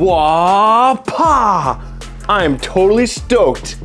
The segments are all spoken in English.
Wapa! I am totally stoked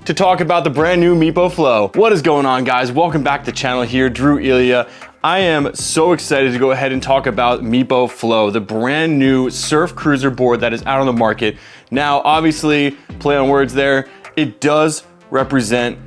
to talk about the brand new Meepo Flow. What is going on, guys? Welcome back to the channel here, Drew Ilya. I am so excited to go ahead and talk about Meepo Flow, the brand new surf cruiser board that is out on the market. Now, obviously, play on words there, it does represent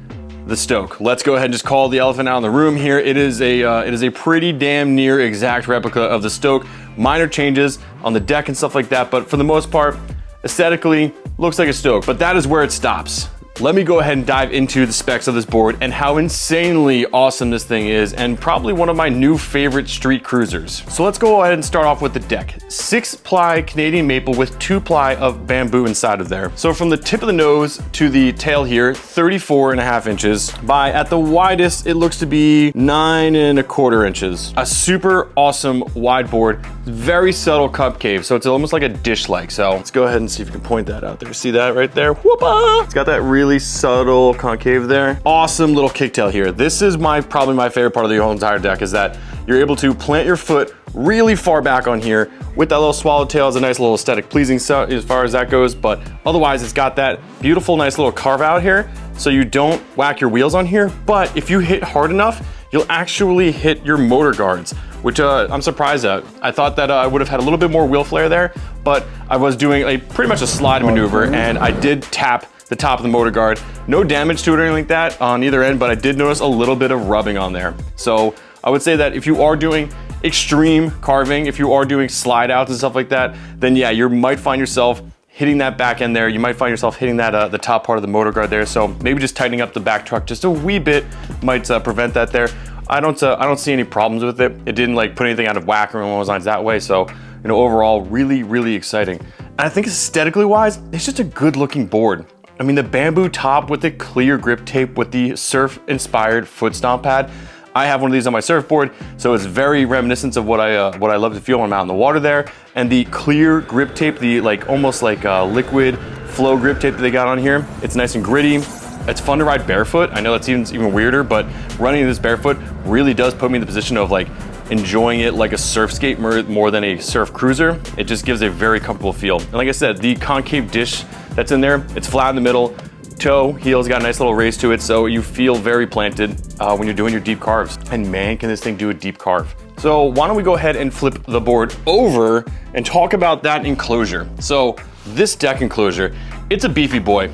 the Stoke. Let's go ahead and just call the elephant out in the room here. It is a pretty damn near exact replica of the Stoke. Minor changes on the deck and stuff like that, but for the most part, aesthetically, looks like a Stoke, but that is where it stops. Let me go ahead and dive into the specs of this board and how insanely awesome this thing is, and probably one of my new favorite street cruisers. So let's go ahead and start off with the deck. 6-ply Canadian maple with 2-ply of bamboo inside of there. So from the tip of the nose to the tail here, 34.5 inches by, at the widest, it looks to be 9.25 inches. A super awesome wide board, very subtle concave, so it's almost like a dish-like. So let's go ahead and see if you can point that out there. See that right there? Whoop-ah! It's got that really subtle concave there. Awesome little kicktail here. This is probably my favorite part of the whole entire deck, is that you're able to plant your foot really far back on here with that little swallowtail. Is a nice little aesthetic pleasing as far as that goes, but otherwise it's got that beautiful nice little carve out here, so you don't whack your wheels on here. But if you hit hard enough, you'll actually hit your motor guards, which I'm surprised at. I thought that I would have had a little bit more wheel flare there, but I was doing pretty much a slide maneuver, and I did tap the top of the motor guard. No damage to it or anything like that on either end, but I did notice a little bit of rubbing on there. So I would say that if you are doing extreme carving, if you are doing slide outs and stuff like that, then yeah, you might find yourself hitting that back end there. You might find yourself hitting that the top part of the motor guard there. So maybe just tightening up the back truck just a wee bit might prevent that there. I don't see any problems with it. It didn't put anything out of whack or along those lines that way. So, you know, overall, really exciting. And I think aesthetically wise, it's just a good looking board. I mean, the bamboo top with the clear grip tape with the surf-inspired foot stomp pad. I have one of these on my surfboard, so it's very reminiscent of what I love to feel when I'm out in the water there. And the clear grip tape, the almost like liquid flow grip tape that they got on here. It's nice and gritty. It's fun to ride barefoot. I know that seems even weirder, but running this barefoot really does put me in the position of enjoying it like a surf skate more than a surf cruiser. It just gives a very comfortable feel. And like I said, the concave dish that's in there, it's flat in the middle, toe, heel's got a nice little raise to it, so you feel very planted when you're doing your deep carves. And man, can this thing do a deep carve. So why don't we go ahead and flip the board over and talk about that enclosure. So this deck enclosure, it's a beefy boy.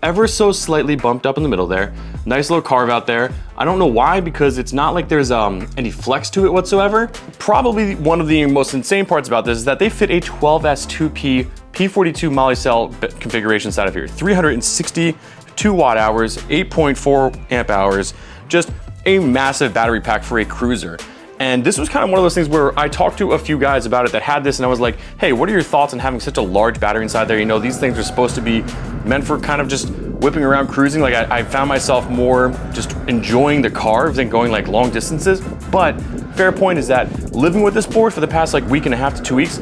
Ever so slightly bumped up in the middle there. Nice little carve out there. I don't know why, because it's not like there's any flex to it whatsoever. Probably one of the most insane parts about this is that they fit a 12S2P P42 Moly cell configuration inside of here. 362 watt hours, 8.4 amp hours, just a massive battery pack for a cruiser. And this was kind of one of those things where I talked to a few guys about it that had this, and I was like, hey, what are your thoughts on having such a large battery inside there? You know, these things are supposed to be meant for kind of just whipping around cruising. I found myself more just enjoying the carves and going long distances. But fair point is that living with this board for the past week and a half to 2 weeks,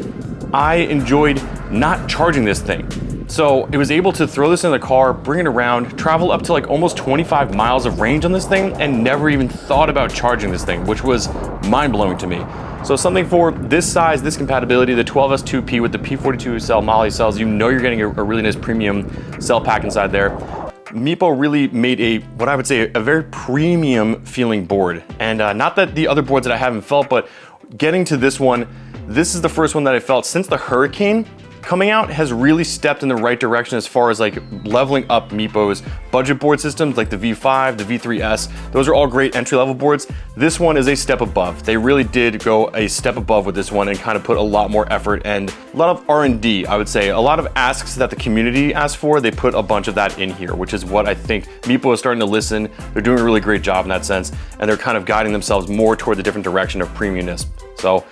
I enjoyed not charging this thing. So it was able to throw this in the car, bring it around, travel up to almost 25 miles of range on this thing, and never even thought about charging this thing, which was mind-blowing to me. So something for this size, this compatibility, the 12S2P with the P42 cell Moly cells, you know you're getting a really nice premium cell pack inside there. Meepo really made what I would say a very premium feeling board. And not that the other boards that I haven't felt, but getting to this one, this is the first one that I felt since the Hurricane coming out has really stepped in the right direction as far as leveling up Meepo's budget board systems, like the V5, the V3S. Those are all great entry-level boards. This one is a step above. They really did go a step above with this one and kind of put a lot more effort and a lot of R&D, I would say. A lot of asks that the community asked for, they put a bunch of that in here, which is what I think Meepo is starting to listen. They're doing a really great job in that sense, and they're kind of guiding themselves more toward the different direction of premiumness. So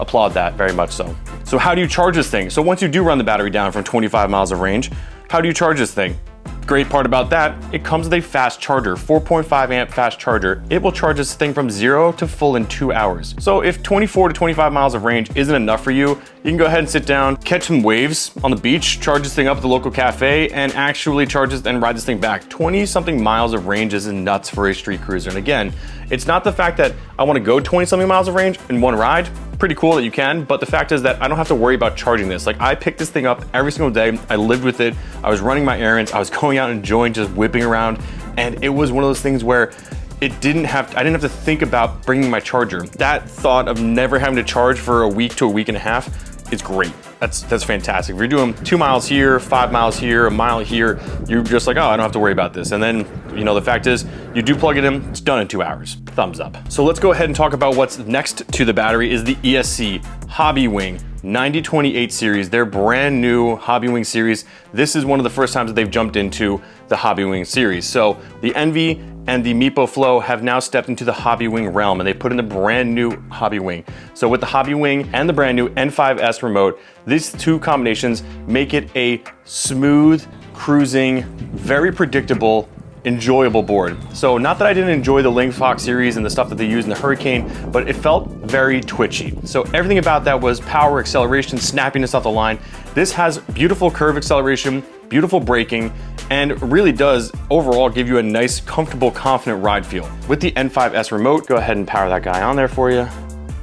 applaud that very much so. So how do you charge this thing? So once you do run the battery down from 25 miles of range, how do you charge this thing? Great part about that, it comes with a fast charger, 4.5 amp fast charger. It will charge this thing from 0 to full in 2 hours. So if 24 to 25 miles of range isn't enough for you, you can go ahead and sit down, catch some waves on the beach, charge this thing up at the local cafe, and actually charge this and ride this thing back. 20 something miles of range is nuts for a street cruiser. And again, it's not the fact that I want to go 20 something miles of range in one ride. pretty cool that you can, but the fact is that I don't have to worry about charging this. Like, I picked this thing up every single day. I lived with it. I was running my errands. I was going out and enjoying just whipping around. And it was one of those things where I didn't have to think about bringing my charger. That thought of never having to charge for a week to a week and a half is great. That's fantastic. If you're doing 2 miles here, 5 miles here, a mile here, you're just like, oh, I don't have to worry about this. And then, you know, the fact is, you do plug it in, it's done in 2 hours. Thumbs up. So let's go ahead and talk about what's next to the battery is the ESC Hobby Wing 9028 series, their brand new Hobby Wing series. This is one of the first times that they've jumped into the Hobby Wing series. So the Envy and the Meepo Flow have now stepped into the Hobby Wing realm, and they put in the brand new Hobby Wing. So with the Hobby Wing and the brand new N5S remote, these two combinations make it a smooth, cruising, very predictable, enjoyable board. So not that I didn't enjoy the Link Fox series and the stuff that they use in the Hurricane, but it felt very twitchy. So everything about that was power, acceleration, snappiness off the line. This has beautiful curve acceleration, beautiful braking, and really does overall give you a nice, comfortable, confident ride feel. With the N5S remote, go ahead and power that guy on there for you.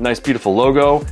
Nice, beautiful logo.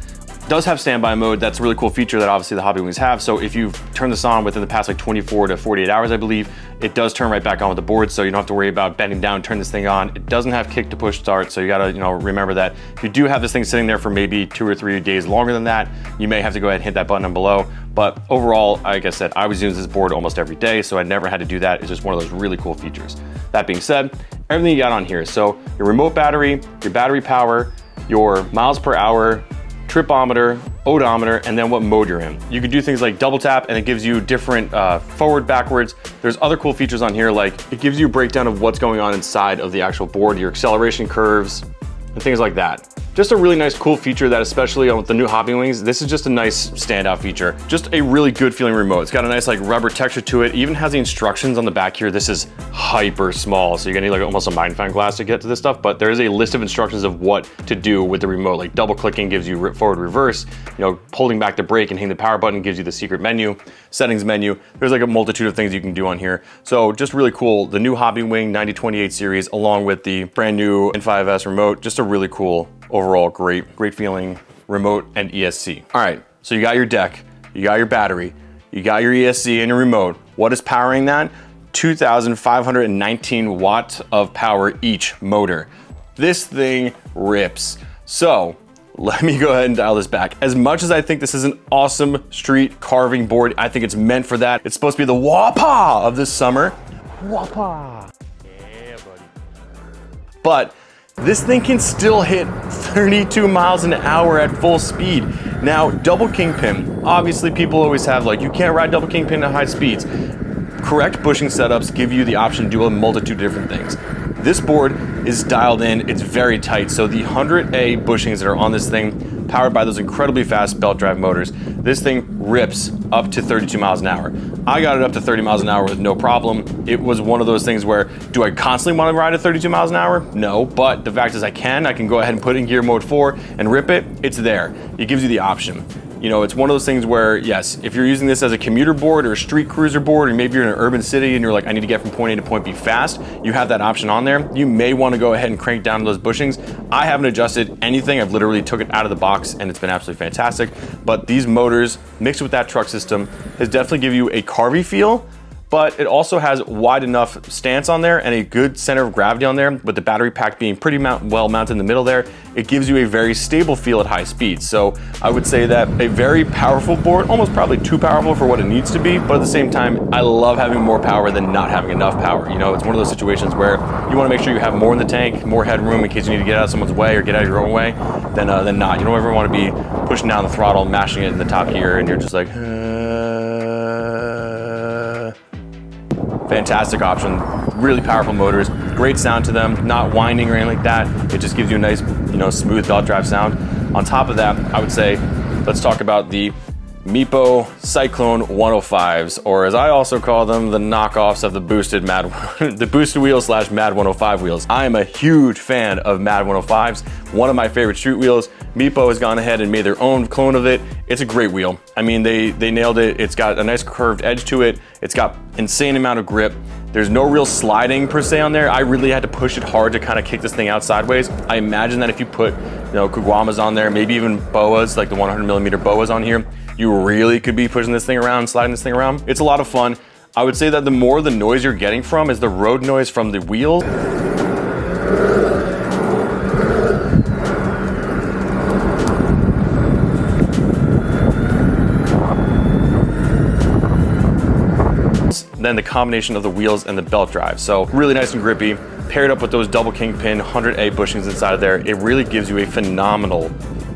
Does have standby mode. That's a really cool feature that obviously the Hobby Wings have. So if you've turned this on within the past like 24 to 48 hours, I believe, it does turn right back on with the board. So you don't have to worry about bending down, turn this thing on. It doesn't have kick to push start. So you gotta, remember that if you do have this thing sitting there for maybe 2 or 3 days longer than that, you may have to go ahead and hit that button down below. But overall, like I said, I was using this board almost every day, so I never had to do that. It's just one of those really cool features. That being said, everything you got on here. So your remote battery, your battery power, your miles per hour, tripometer, odometer, and then what mode you're in. You can do things like double tap and it gives you different forward, backwards. There's other cool features on here, like it gives you a breakdown of what's going on inside of the actual board, your acceleration curves, and things like that. Just a really nice, cool feature that, especially on the new Hobby Wings, this is just a nice standout feature. Just a really good feeling remote. It's got a nice like rubber texture to it. Even has the instructions on the back here. This is hyper small, so you're gonna need like almost a magnifying glass to get to this stuff, but there is a list of instructions of what to do with the remote. Like double clicking gives you forward, reverse, holding back the brake and hitting the power button gives you the secret menu, settings menu. There's like a multitude of things you can do on here. So just really cool. The new Hobby Wing 9028 series, along with the brand new N5S remote, just a really cool, overall great feeling remote and ESC. All right, so you got your deck, you got your battery, you got your ESC and your remote. What is powering that? 2,519 watts of power each motor. This thing rips. So let me go ahead and dial this back. As much as I think this is an awesome street carving board, I think it's meant for that. It's supposed to be the wah-pah of this summer. Wah-pah. Yeah, buddy. But this thing can still hit 32 miles an hour at full speed. Now, double kingpin, obviously people always have like, you can't ride double kingpin at high speeds. Correct bushing setups give you the option to do a multitude of different things. This board is dialed in, it's very tight. So the 100A bushings that are on this thing, powered by those incredibly fast belt drive motors, this thing rips up to 32 miles an hour. I got it up to 30 miles an hour with no problem. It was one of those things where, do I constantly want to ride at 32 miles an hour? No, but the fact is I can go ahead and put in gear mode 4 and rip it, it's there. It gives you the option. It's one of those things where, yes, if you're using this as a commuter board or a street cruiser board, or maybe you're in an urban city and you're like, I need to get from point A to point B fast, you have that option on there. You may want to go ahead and crank down those bushings. I haven't adjusted anything. I've literally took it out of the box and it's been absolutely fantastic. But these motors mixed with that truck system has definitely give you a carvy feel, but it also has wide enough stance on there and a good center of gravity on there, with the battery pack being pretty well mounted in the middle there. It gives you a very stable feel at high speeds. So I would say that a very powerful board, almost probably too powerful for what it needs to be, but at the same time, I love having more power than not having enough power. It's one of those situations where you wanna make sure you have more in the tank, more headroom in case you need to get out of someone's way or get out of your own way than not. You don't ever wanna be pushing down the throttle, mashing it in the top gear, and you're just like, Fantastic option, really powerful motors, great sound to them, not whining or anything like that. It just gives you a nice, smooth belt drive sound. On top of that, I would say, let's talk about the Meepo Cyclone 105s, or as I also call them, the knockoffs of the boosted the boosted wheels slash Mad 105 wheels. I am a huge fan of Mad 105s, one of my favorite street wheels. Meepo has gone ahead and made their own clone of it. It's a great wheel. I mean, they nailed it. It's got a nice curved edge to it. It's got insane amount of grip. There's no real sliding per se on there. I really had to push it hard to kind of kick this thing out sideways. I imagine that if you put, Kuguamas on there, maybe even boas, like the 100mm boas on here, you really could be pushing this thing around, sliding this thing around. It's a lot of fun. I would say that the more the noise you're getting from is the road noise from the wheels. Then the combination of the wheels and the belt drive. So really nice and grippy, paired up with those double kingpin 100A bushings inside of there, it really gives you a phenomenal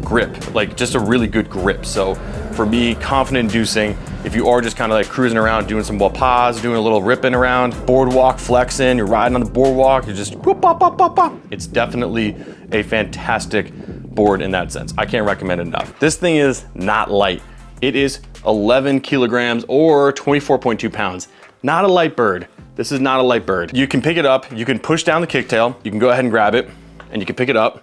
grip, like just a really good grip. So for me, confident inducing, if you are just kind of like cruising around, doing some wapas, doing a little ripping around, boardwalk flexing, you're riding on the boardwalk, you're just whoop, pop, pop, pop, pop. It's definitely a fantastic board in that sense. I can't recommend it enough. This thing is not light. It is 11 kilograms or 24.2 pounds. Not a light bird. This is not a light bird. You can pick it up, you can push down the kicktail, you can go ahead and grab it, and you can pick it up.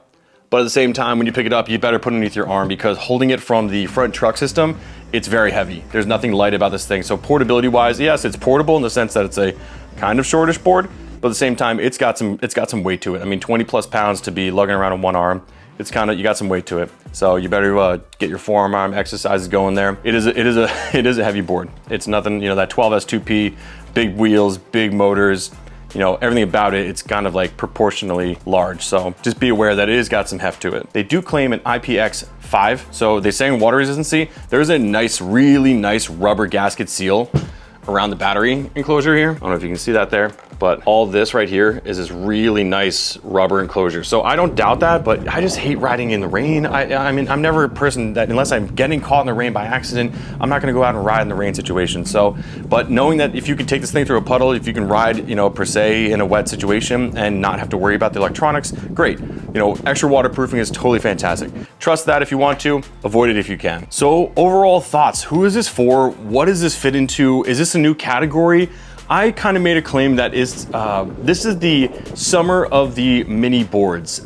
But at the same time, when you pick it up, you better put it underneath your arm, because holding it from the front truck system, it's very heavy. There's nothing light about this thing. So portability wise, yes, it's portable in the sense that it's a kind of shortish board, but at the same time, it's got some weight to it. I mean, 20 plus pounds to be lugging around on one arm. It's kind of, you got some weight to it. So you better get your forearm arm exercises going there. It is a heavy board. It's nothing, that 12S2P, big wheels, big motors, everything about it, it's kind of like proportionally large. So just be aware that it has got some heft to it. They do claim an IPX5. So they say in water resistancy, there's a nice, really nice rubber gasket seal around the battery enclosure here. I don't know if you can see that there, but all this right here is this really nice rubber enclosure. So I don't doubt that, but I just hate riding in the rain. I mean, I'm never a person that, unless I'm getting caught in the rain by accident, I'm not gonna go out and ride in the rain situation. So, but knowing that if you can take this thing through a puddle, if you can ride, per se in a wet situation and not have to worry about the electronics, great. Extra waterproofing is totally fantastic. Trust that if you want to, avoid it if you can. So overall thoughts, who is this for? What does this fit into? Is this a new category? I kind of made a claim that this is the summer of the mini boards.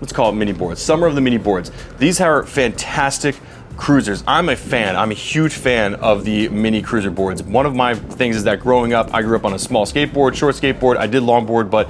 Let's call it mini boards, summer of the mini boards. These are fantastic cruisers. I'm a fan. I'm a huge fan of the mini cruiser boards. One of my things is that growing up, I grew up on a small skateboard, short skateboard. I did longboard, but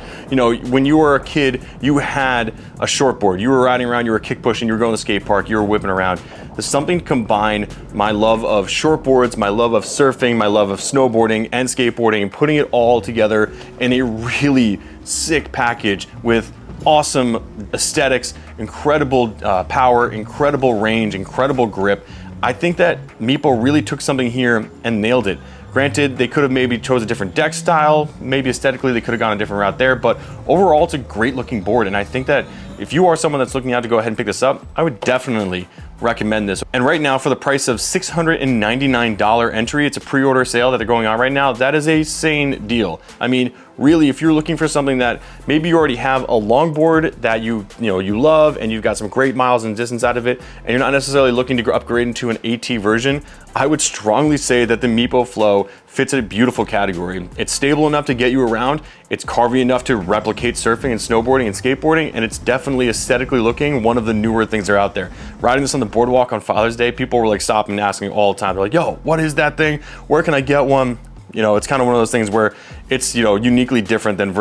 when you were a kid, you had a short board. You were riding around, you were kick pushing, you were going to the skate park, you were whipping around. There's something to combine my love of shortboards, my love of surfing, my love of snowboarding and skateboarding, and putting it all together in a really sick package with awesome aesthetics, incredible power, incredible range, incredible grip. I think that Meepo really took something here and nailed it. Granted, they could have maybe chose a different deck style, maybe aesthetically they could have gone a different route there, but overall it's a great looking board, and I think that if you are someone that's looking out to go ahead and pick this up, I would definitely recommend this. And right now, for the price of $699 entry, it's a pre-order sale that they're going on right now. That is a sane deal. I mean, really, if you're looking for something that maybe you already have a longboard that you love and you've got some great miles and distance out of it, and you're not necessarily looking to upgrade into an AT version, I would strongly say that the Meepo Flow fits a beautiful category. It's stable enough to get you around, it's carvy enough to replicate surfing and snowboarding and skateboarding, and it's definitely aesthetically looking one of the newer things that are out there. Riding this on the boardwalk on Father's Day, people were like stopping and asking all the time. They're like, yo, what is that thing? Where can I get one? It's kind of one of those things where it's, uniquely different than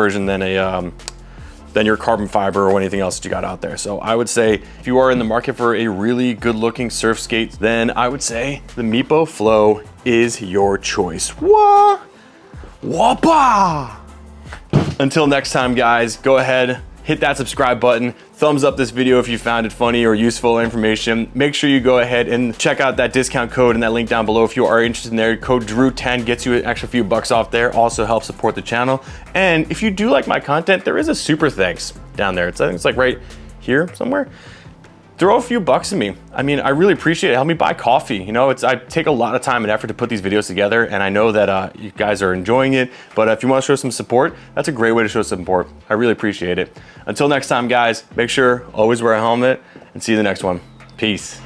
than your carbon fiber or anything else that you got out there. So I would say if you are in the market for a really good looking surf skate, then I would say the Meepo Flow is your choice. Wah! Wapa! Until next time, guys, go ahead, hit that subscribe button, thumbs up this video if you found it funny or useful information. Make sure you go ahead and check out that discount code and that link down below if you are interested in there. Code Drew10 gets you an extra few bucks off there, also helps support the channel. And if you do like my content, there is a super thanks down there. I think it's like right here somewhere. Throw a few bucks at me. I mean, I really appreciate it. Help me buy coffee. I take a lot of time and effort to put these videos together, and I know that you guys are enjoying it, but if you want to show some support, that's a great way to show support. I really appreciate it. Until next time, guys, make sure always wear a helmet, and see you in the next one. Peace.